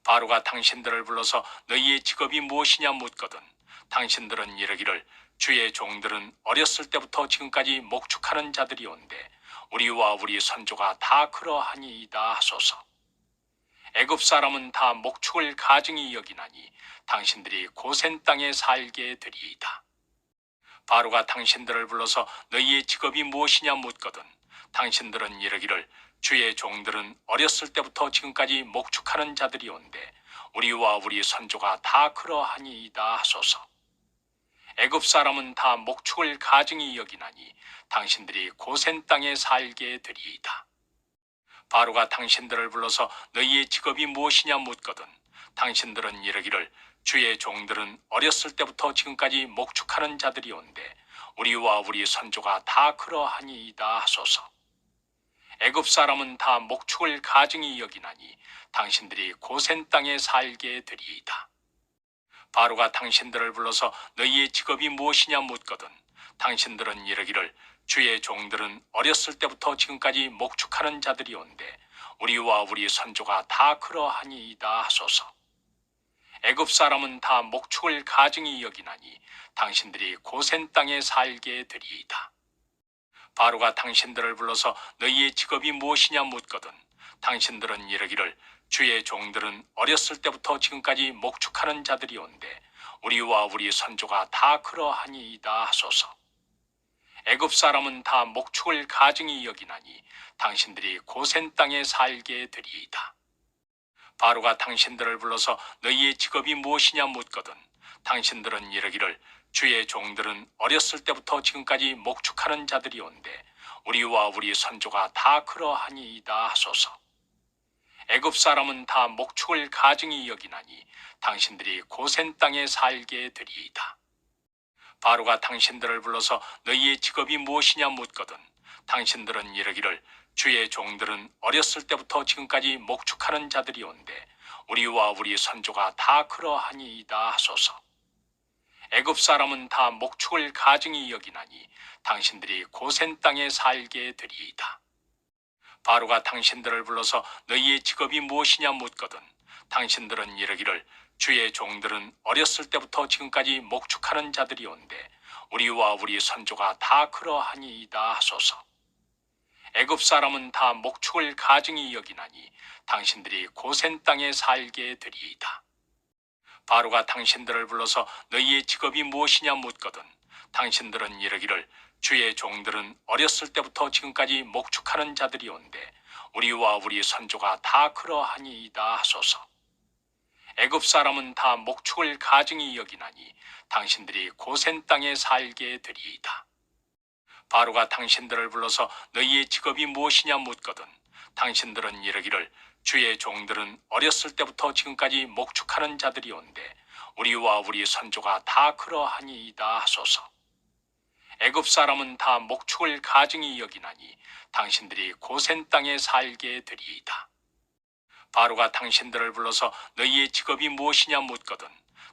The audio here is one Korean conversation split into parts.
바로가 당신들을 불러서 너희의 직업이 무엇이냐 묻거든 당신들은 이르기를 주의 종들은 어렸을 때부터 지금까지 목축하는 자들이온데 우리와 우리 선조가 다 그러하니이다 하소서. 애굽 사람은 다 목축을 가증히 여기나니 당신들이 고센 땅에 살게 되리이다. 바로가 당신들을 불러서 너희의 직업이 무엇이냐 묻거든 당신들은 이르기를 주의 종들은 어렸을 때부터 지금까지 목축하는 자들이온데 우리와 우리 선조가 다 그러하니이다 하소서. 애굽 사람은 다 목축을 가증히 여기나니 당신들이 고센 땅에 살게 되리이다. 바로가 당신들을 불러서 너희의 직업이 무엇이냐 묻거든 당신들은 이르기를 주의 종들은 어렸을 때부터 지금까지 목축하는 자들이온데 우리와 우리 선조가 다 그러하니이다 하소서. 애굽 사람은 다 목축을 가증히 여기나니 당신들이 고센 땅에 살게 되리이다. 바로가 당신들을 불러서 너희의 직업이 무엇이냐 묻거든 당신들은 이르기를 주의 종들은 어렸을 때부터 지금까지 목축하는 자들이온데 우리와 우리 선조가 다 그러하니이다 하소서. 애굽 사람은 다 목축을 가증히 여기나니 당신들이 고센 땅에 살게 되리이다. 바로가 당신들을 불러서 너희의 직업이 무엇이냐 묻거든 당신들은 이르기를 주의 종들은 어렸을 때부터 지금까지 목축하는 자들이온데 우리와 우리 선조가 다 그러하니이다 하소서. 애굽 사람은 다 목축을 가증히 여기나니 당신들이 고센 땅에 살게 되리이다. 바로가 당신들을 불러서 너희의 직업이 무엇이냐 묻거든 당신들은 이르기를 주의 종들은 어렸을 때부터 지금까지 목축하는 자들이온데 우리와 우리 선조가 다 그러하니이다 하소서. 애굽 사람은 다 목축을 가증히 여기나니 당신들이 고센 땅에 살게 되리이다. 바로가 당신들을 불러서 너희의 직업이 무엇이냐 묻거든 당신들은 이르기를 주의 종들은 어렸을 때부터 지금까지 목축하는 자들이온데 우리와 우리 선조가 다 그러하니이다 하소서. 애굽 사람은 다 목축을 가증히 여기나니 당신들이 고센 땅에 살게 되리이다. 바로가 당신들을 불러서 너희의 직업이 무엇이냐 묻거든 당신들은 이르기를 주의 종들은 어렸을 때부터 지금까지 목축하는 자들이온데 우리와 우리 선조가 다 그러하니이다 하소서. 애굽 사람은 다 목축을 가증히 여기나니 당신들이 고센 땅에 살게 되리이다. 바로가 당신들을 불러서 너희의 직업이 무엇이냐 묻거든 당신들은 이르기를 주의 종들은 어렸을 때부터 지금까지 목축하는 자들이온데 우리와 우리 선조가 다 그러하니이다 하소서. 애굽 사람은 다 목축을 가증히 여기나니 당신들이 고센 땅에 살게 되리이다. 바로가 당신들을 불러서 너희의 직업이 무엇이냐 묻거든 당신들은 이르기를 주의 종들은 어렸을 때부터 지금까지 목축하는 자들이온데 우리와 우리 선조가 다 그러하니이다 하소서. 애굽 사람은 다 목축을 가증히 여기나니 당신들이 고센 땅에 살게 되리이다. 바로가 당신들을 불러서 너희의 직업이 무엇이냐 묻거든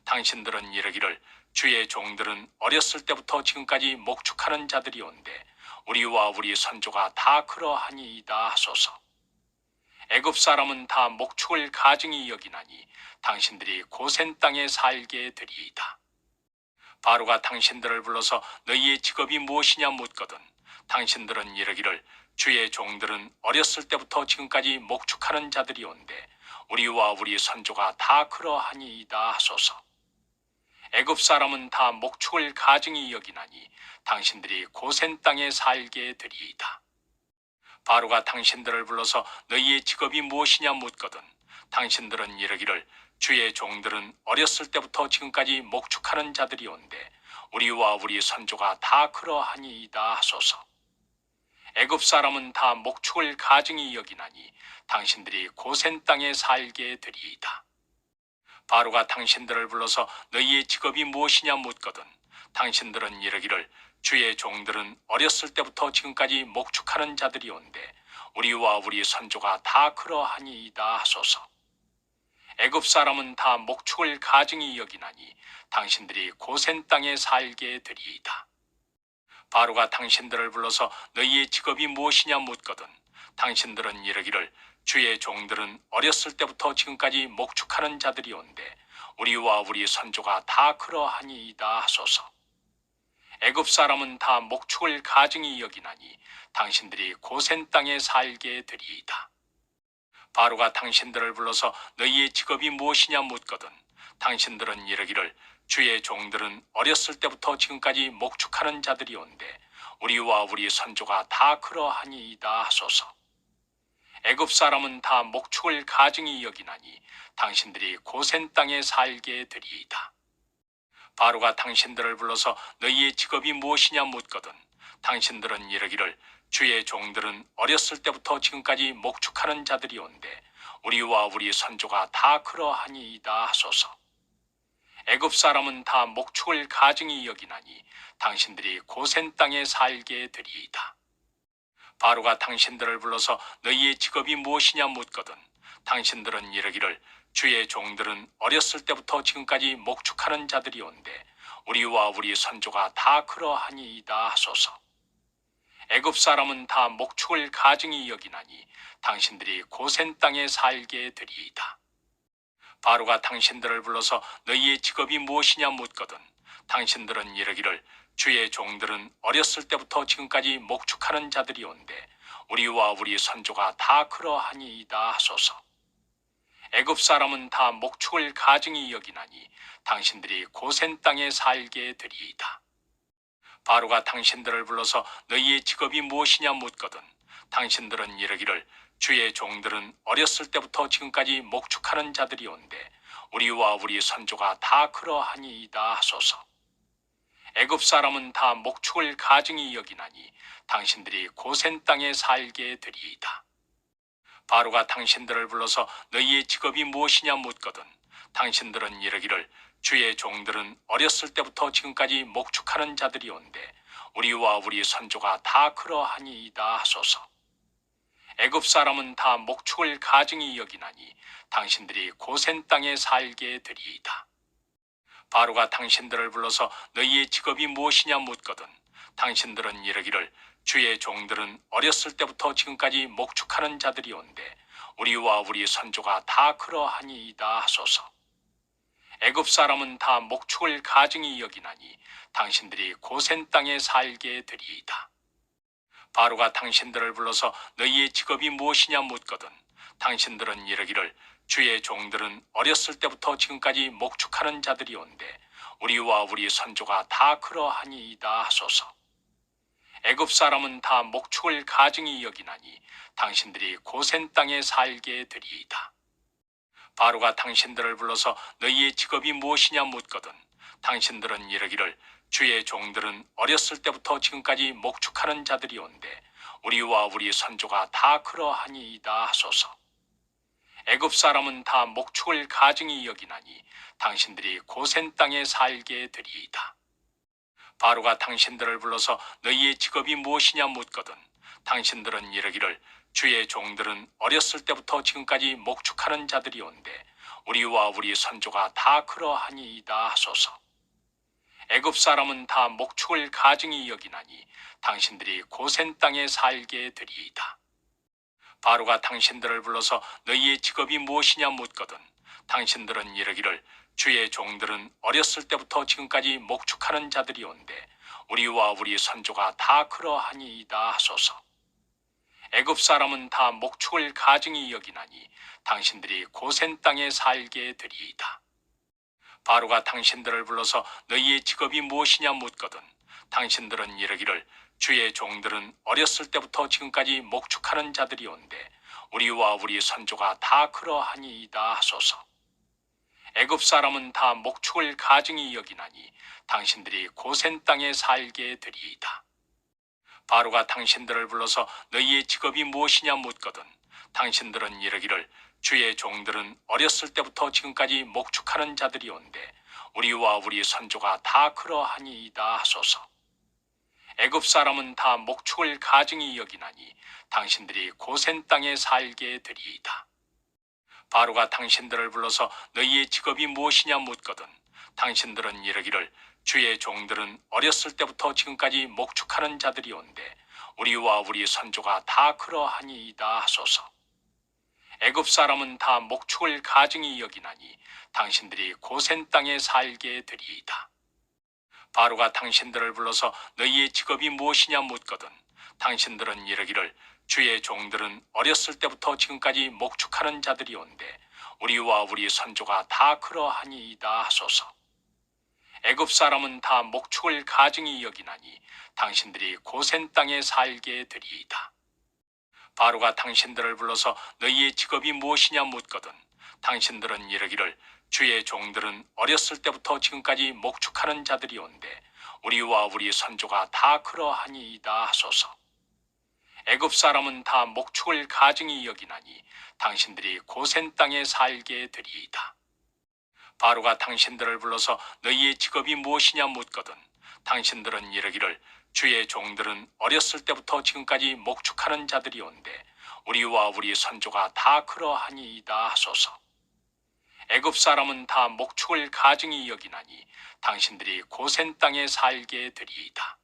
당신들은 이르기를 주의 종들은 어렸을 때부터 지금까지 목축하는 자들이온데 우리와 우리 선조가 다 그러하니이다 하소서. 애굽 사람은 다 목축을 가증히 여기나니 당신들이 고센 땅에 살게 되리이다. 바로가 당신들을 불러서 너희의 직업이 무엇이냐 묻거든 당신들은 이르기를 주의 종들은 어렸을 때부터 지금까지 목축하는 자들이온데 우리와 우리 선조가 다 그러하니이다 하소서. 애굽 사람은 다 목축을 가증히 여기나니 당신들이 고센 땅에 살게 되리이다. 바로가 당신들을 불러서 너희의 직업이 무엇이냐 묻거든 당신들은 이르기를 주의 종들은 어렸을 때부터 지금까지 목축하는 자들이온데 우리와 우리 선조가 다 그러하니이다 하소서. 애굽 사람은 다 목축을 가증히 여기나니 당신들이 고센 땅에 살게 되리이다. 바로가 당신들을 불러서 너희의 직업이 무엇이냐 묻거든 당신들은 이르기를 주의 종들은 어렸을 때부터 지금까지 목축하는 자들이온데 우리와 우리 선조가 다 그러하니이다 하소서. 애굽 사람은 다 목축을 가증히 여기나니 당신들이 고센 땅에 살게 되리이다. 바로가 당신들을 불러서 너희의 직업이 무엇이냐 묻거든 당신들은 이르기를 주의 종들은 어렸을 때부터 지금까지 목축하는 자들이온데 우리와 우리 선조가 다 그러하니이다 하소서. 애굽 사람은 다 목축을 가증히 여기나니 당신들이 고센 땅에 살게 되리이다. 바로가 당신들을 불러서 너희의 직업이 무엇이냐 묻거든 당신들은 이르기를 주의 종들은 어렸을 때부터 지금까지 목축하는 자들이온데 우리와 우리 선조가 다 그러하니이다 하소서. 애굽 사람은 다 목축을 가증히 여기나니 당신들이 고센 땅에 살게 되리이다. 바로가 당신들을 불러서 너희의 직업이 무엇이냐 묻거든 당신들은 이르기를 주의 종들은 어렸을 때부터 지금까지 목축하는 자들이온데 우리와 우리 선조가 다 그러하니이다 하소서. 애굽 사람은 다 목축을 가증히 여기나니 당신들이 고센 땅에 살게 되리이다. 바로가 당신들을 불러서 너희의 직업이 무엇이냐 묻거든 당신들은 이르기를 주의 종들은 어렸을 때부터 지금까지 목축하는 자들이온데 우리와 우리 선조가 다 그러하니이다 하소서. 애굽 사람은 다 목축을 가증히 여기나니 당신들이 고센 땅에 살게 되리이다. 바로가 당신들을 불러서 너희의 직업이 무엇이냐 묻거든 당신들은 이르기를 주의 종들은 어렸을 때부터 지금까지 목축하는 자들이온데 우리와 우리 선조가 다 그러하니이다 하소서. 애굽 사람은 다 목축을 가증히 여기나니 당신들이 고센 땅에 살게 되리이다. 바로가 당신들을 불러서 너희의 직업이 무엇이냐 묻거든 당신들은 이르기를 주의 종들은 어렸을 때부터 지금까지 목축하는 자들이온데 우리와 우리 선조가 다 그러하니이다 하소서. 애굽 사람은 다 목축을 가증히 여기나니 당신들이 고센 땅에 살게 되리이다. 바로가 당신들을 불러서 너희의 직업이 무엇이냐 묻거든 당신들은 이르기를 주의 종들은 어렸을 때부터 지금까지 목축하는 자들이온데 우리와 우리 선조가 다 그러하니이다 하소서. 애굽 사람은 다 목축을 가증히 여기나니 당신들이 고센 땅에 살게 되리이다. 바로가 당신들을 불러서 너희의 직업이 무엇이냐 묻거든 당신들은 이르기를 주의 종들은 어렸을 때부터 지금까지 목축하는 자들이온데 우리와 우리 선조가 다 그러하니이다 하소서. 애굽 사람은 다 목축을 가증히 여기나니 당신들이 고센 땅에 살게 되리이다. 바로가 당신들을 불러서 너희의 직업이 무엇이냐 묻거든 당신들은 이르기를 주의 종들은 어렸을 때부터 지금까지 목축하는 자들이온데 우리와 우리 선조가 다 그러하니이다 하소서. 애굽 사람은 다 목축을 가증히 여기나니 당신들이 고센 땅에 살게 되리이다. 바로가 당신들을 불러서 너희의 직업이 무엇이냐 묻거든 당신들은 이르기를 주의 종들은 어렸을 때부터 지금까지 목축하는 자들이온데 우리와 우리 선조가 다 그러하니이다 하소서. 애굽 사람은 다 목축을 가증히 여기나니 당신들이 고센 땅에 살게 되리이다. 바로가 당신들을 불러서 너희의 직업이 무엇이냐 묻거든 당신들은 이르기를 주의 종들은 어렸을 때부터 지금까지 목축하는 자들이온데 우리와 우리 선조가 다 그러하니이다 하소서. 애굽 사람은 다 목축을 가증히 여기나니 당신들이 고센 땅에 살게 되리이다. 바로가 당신들을 불러서 너희의 직업이 무엇이냐 묻거든 당신들은 이르기를 주의 종들은 어렸을 때부터 지금까지 목축하는 자들이온데 우리와 우리 선조가 다 그러하니이다 하소서. 애굽 사람은 다 목축을 가증히 여기나니 당신들이 고센 땅에 살게 되리이다. 바로가 당신들을 불러서 너희의 직업이 무엇이냐 묻거든 당신들은 이르기를 주의 종들은 어렸을 때부터 지금까지 목축하는 자들이온데 우리와 우리 선조가 다 그러하니이다 하소서. 애굽 사람은 다 목축을 가증히 여기나니 당신들이 고센 땅에 살게 되리이다. 바로가 당신들을 불러서 너희의 직업이 무엇이냐 묻거든 당신들은 이르기를 주의 종들은 어렸을 때부터 지금까지 목축하는 자들이온데 우리와 우리 선조가 다 그러하니이다 하소서. 애굽 사람은 다 목축을 가증히 여기나니 당신들이 고센 땅에 살게 되리이다. 바로가 당신들을 불러서 너희의 직업이 무엇이냐 묻거든 당신들은 이르기를 주의 종들은 어렸을 때부터 지금까지 목축하는 자들이 온데 우리와 우리 선조가 다 그러하니이다 하소서. 애굽 사람은 다 목축을 가증히 여기나니 당신들이 고센 땅에 살게 되리이다. 바로가 당신들을 불러서 너희의 직업이 무엇이냐 묻거든 당신들은 이르기를 주의 종들은 어렸을 때부터 지금까지 목축하는 자들이 온데 우리와 우리 선조가 다 그러하니이다 하소서. 애굽 사람은 다 목축을 가증히 여기나니 당신들이 고센 땅에 살게 되리이다. 바로가 당신들을 불러서 너희의 직업이 무엇이냐 묻거든 당신들은 이르기를 주의 종들은 어렸을 때부터 지금까지 목축하는 자들이 온데 우리와 우리 선조가 다 그러하니이다 하소서. 애굽 사람은 다 목축을 가증히 여기나니 당신들이 고센 땅에 살게 되리이다. 바로가 당신들을 불러서 너희의 직업이 무엇이냐 묻거든 당신들은 이르기를 주의 종들은 어렸을 때부터 지금까지 목축하는 자들이 온데 우리와 우리 선조가 다 그러하니이다 하소서. 애굽 사람은 다 목축을 가증히 여기나니 당신들이 고센 땅에 살게 되리이다.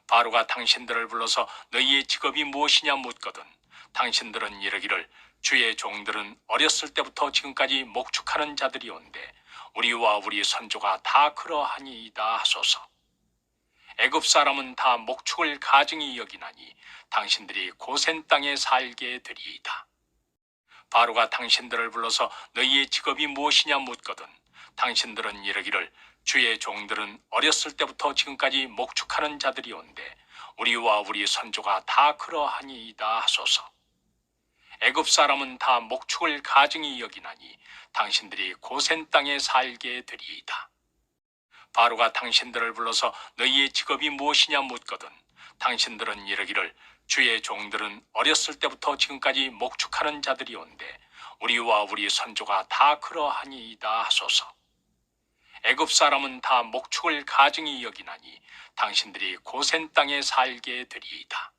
바로가 당신들을 불러서 너희의 직업이 무엇이냐 묻거든 당신들은 이르기를 주의 종들은 어렸을 때부터 지금까지 목축하는 자들이 온데 우리와 우리 선조가 다 그러하니이다 하소서. 애굽 사람은 다 목축을 가증히 여기나니 당신들이 고센 땅에 살게 되리이다. 바로가 당신들을 불러서 너희의 직업이 무엇이냐 묻거든 당신들은 이르기를 주의 종들은 어렸을 때부터 지금까지 목축하는 자들이 온데 우리와 우리 선조가 다 그러하니이다 하소서. 애굽 사람은 다 목축을 가증히 여기나니 당신들이 고센 땅에 살게 되리이다. 바로가 당신들을 불러서 너희의 직업이 무엇이냐 묻거든 당신들은 이르기를 주의 종들은 어렸을 때부터 지금까지 목축하는 자들이 온데 우리와 우리 선조가 다 그러하니이다 하소서. 애굽 사람은 다 목축을 가증히 여기나니 당신들이 고센 땅에 살게 되리이다.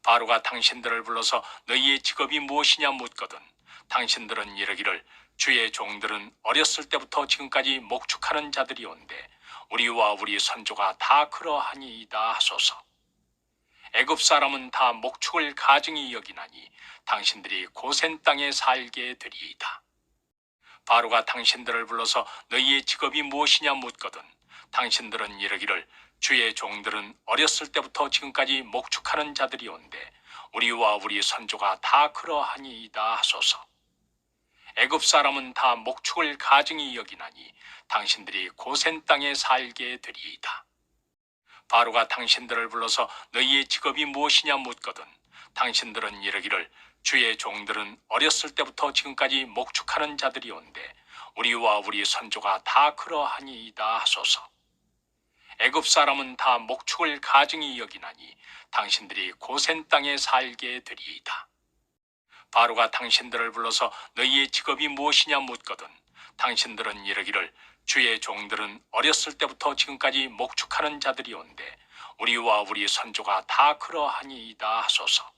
바로가 당신들을 불러서 너희의 직업이 무엇이냐 묻거든 당신들은 이르기를 주의 종들은 어렸을 때부터 지금까지 목축하는 자들이 온데 우리와 우리 선조가 다 그러하니이다 하소서. 애굽 사람은 다 목축을 가증히 여기나니 당신들이 고센 땅에 살게 되리이다. 바로가 당신들을 불러서 너희의 직업이 무엇이냐 묻거든 당신들은 이르기를 주의 종들은 어렸을 때부터 지금까지 목축하는 자들이 온데 우리와 우리 선조가 다 그러하니이다 하소서. 애굽 사람은 다 목축을 가증히 여기나니 당신들이 고센 땅에 살게 되리이다. 바로가 당신들을 불러서 너희의 직업이 무엇이냐 묻거든 당신들은 이르기를 주의 종들은 어렸을 때부터 지금까지 목축하는 자들이 온데 우리와 우리 선조가 다 그러하니이다 하소서. 애굽 사람은 다 목축을 가증히 여기나니 당신들이 고센 땅에 살게 되리이다. 바로가 당신들을 불러서 너희의 직업이 무엇이냐 묻거든 당신들은 이르기를 주의 종들은 어렸을 때부터 지금까지 목축하는 자들이 온데 우리와 우리 선조가 다 그러하니이다 하소서.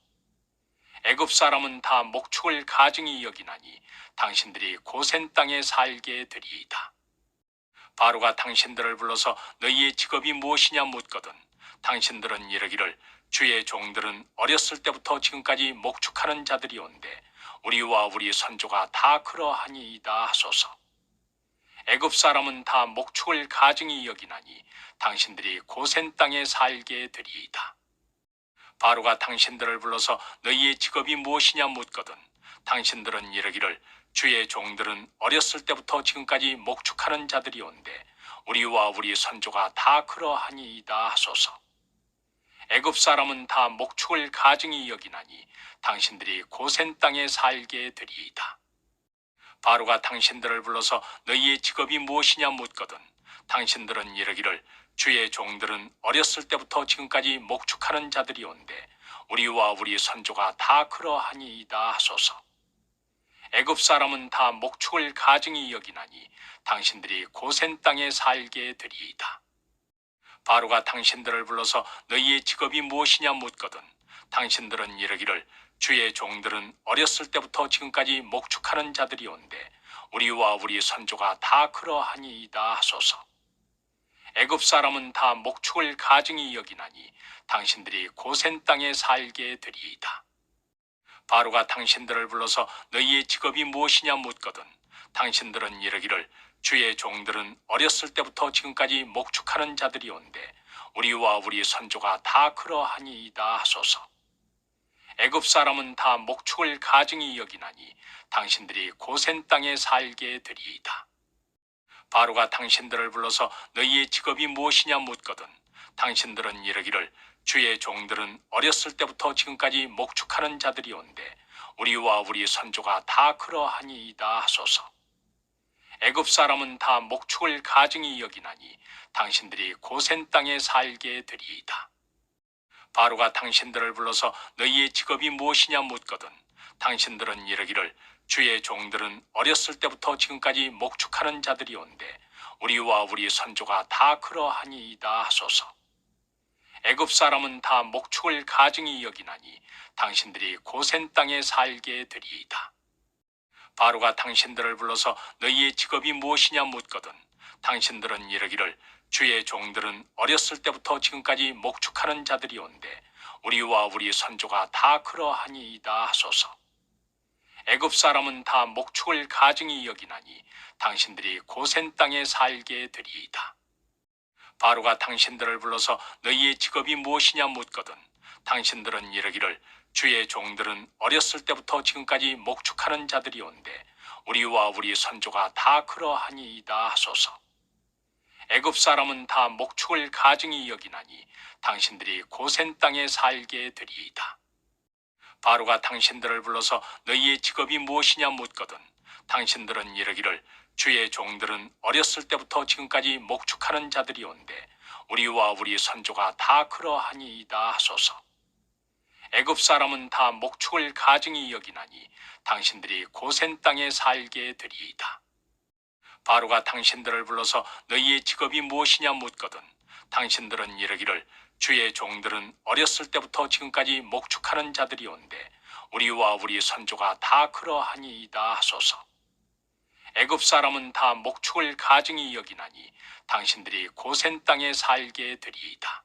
애굽 사람은 다 목축을 가증히 여기나니 당신들이 고센 땅에 살게 되리이다. 바로가 당신들을 불러서 너희의 직업이 무엇이냐 묻거든 당신들은 이르기를 주의 종들은 어렸을 때부터 지금까지 목축하는 자들이 온데 우리와 우리 선조가 다 그러하니이다 하소서. 애굽 사람은 다 목축을 가증히 여기나니 당신들이 고센 땅에 살게 되리이다. 바로가 당신들을 불러서 너희의 직업이 무엇이냐 묻거든 당신들은 이르기를 주의 종들은 어렸을 때부터 지금까지 목축하는 자들이 온데 우리와 우리 선조가 다 그러하니이다 하소서. 애굽 사람은 다 목축을 가증히 여기나니 당신들이 고센 땅에 살게 되리이다. 바로가 당신들을 불러서 너희의 직업이 무엇이냐 묻거든 당신들은 이르기를 주의 종들은 어렸을 때부터 지금까지 목축하는 자들이 온데 우리와 우리 선조가 다 그러하니이다 하소서. 애굽 사람은 다 목축을 가증히 여기나니 당신들이 고센 땅에 살게 되리이다. 바로가 당신들을 불러서 너희의 직업이 무엇이냐 묻거든 당신들은 이르기를 주의 종들은 어렸을 때부터 지금까지 목축하는 자들이 온데 우리와 우리 선조가 다 그러하니이다 하소서. 애굽 사람은 다 목축을 가증히 여기나니 당신들이 고센 땅에 살게 되리이다. 바로가 당신들을 불러서 너희의 직업이 무엇이냐 묻거든 당신들은 이르기를 주의 종들은 어렸을 때부터 지금까지 목축하는 자들이온데 우리와 우리 선조가 다 그러하니이다 하소서. 애굽 사람은 다 목축을 가증히 여기나니 당신들이 고센 땅에 살게 되리이다. 바로가 당신들을 불러서 너희의 직업이 무엇이냐 묻거든 당신들은 이르기를 주의 종들은 어렸을 때부터 지금까지 목축하는 자들이온데 우리와 우리 선조가 다 그러하니이다 하소서. 애굽 사람은 다 목축을 가증히 여기나니 당신들이 고센 땅에 살게 되리이다. 바로가 당신들을 불러서 너희의 직업이 무엇이냐 묻거든 당신들은 이르기를 주의 종들은 어렸을 때부터 지금까지 목축하는 자들이온데 우리와 우리 선조가 다 그러하니이다 하소서. 애굽 사람은 다 목축을 가증히 여기나니 당신들이 고센 땅에 살게 되리이다. 바로가 당신들을 불러서 너희의 직업이 무엇이냐 묻거든 당신들은 이르기를 주의 종들은 어렸을 때부터 지금까지 목축하는 자들이온데 우리와 우리 선조가 다 그러하니이다 하소서. 애굽 사람은 다 목축을 가증히 여기나니 당신들이 고센 땅에 살게 되리이다. 바로가 당신들을 불러서 너희의 직업이 무엇이냐 묻거든 당신들은 이르기를 주의 종들은 어렸을 때부터 지금까지 목축하는 자들이온데 우리와 우리 선조가 다 그러하니이다 하소서. 애굽 사람은 다 목축을 가증히 여기나니 당신들이 고센 땅에 살게 되리이다. 바로가 당신들을 불러서 너희의 직업이 무엇이냐 묻거든 당신들은 이르기를 주의 종들은 어렸을 때부터 지금까지 목축하는 자들이온데 우리와 우리 선조가 다 그러하니이다 하소서. 애굽 사람은 다 목축을 가증히 여기나니 당신들이 고센 땅에 살게 되리이다. 바로가 당신들을 불러서 너희의 직업이 무엇이냐 묻거든 당신들은 이르기를 주의 종들은 어렸을 때부터 지금까지 목축하는 자들이온데 우리와 우리 선조가 다 그러하니이다 하소서. 애굽 사람은 다 목축을 가증히 여기나니 당신들이 고센 땅에 살게 되리이다.